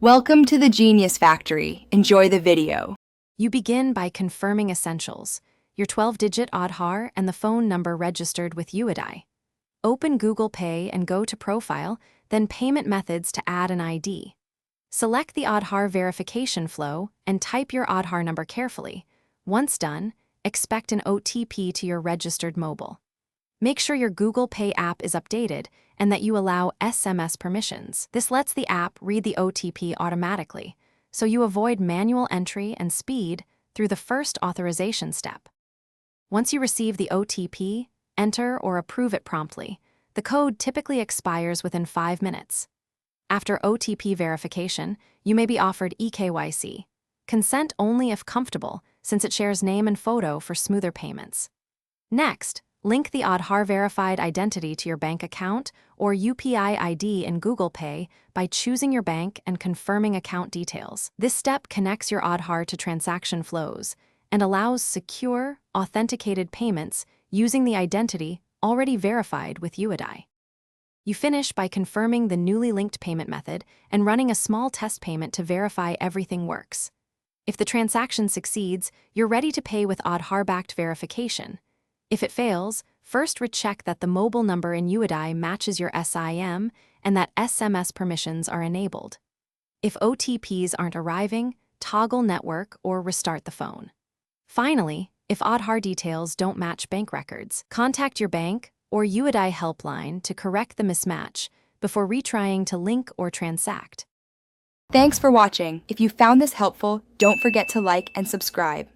Welcome to the Genius Factory. Enjoy the video. You begin by confirming essentials, your 12-digit Aadhaar and the phone number registered with UID. Open Google Pay and go to Profile, then Payment Methods to add an ID. Select the Aadhaar verification flow and type your Aadhaar number carefully. Once done, expect an OTP to your registered mobile. Make sure your Google Pay app is updated and that you allow SMS permissions. This lets the app read the OTP automatically, so you avoid manual entry and speed through the first authorization step. Once you receive the OTP, enter or approve it promptly. The code typically expires within 5 minutes. After OTP verification, you may be offered eKYC. Consent only if comfortable, since it shares name and photo for smoother payments. Next, link the Aadhaar verified identity to your bank account or UPI ID in Google Pay by choosing your bank and confirming account details. This step connects your Aadhaar to transaction flows and allows secure, authenticated payments using the identity already verified with UID. You finish by confirming the newly linked payment method and running a small test payment to verify everything works. If the transaction succeeds, you're ready to pay with Aadhaar-backed verification. If it fails, first recheck that the mobile number in UID matches your SIM and that SMS permissions are enabled. If OTPs aren't arriving, toggle network or restart the phone. Finally, if Aadhaar details don't match bank records, contact your bank or UID helpline to correct the mismatch before retrying to link or transact. Thanks for watching. If you found this helpful, don't forget to like and subscribe.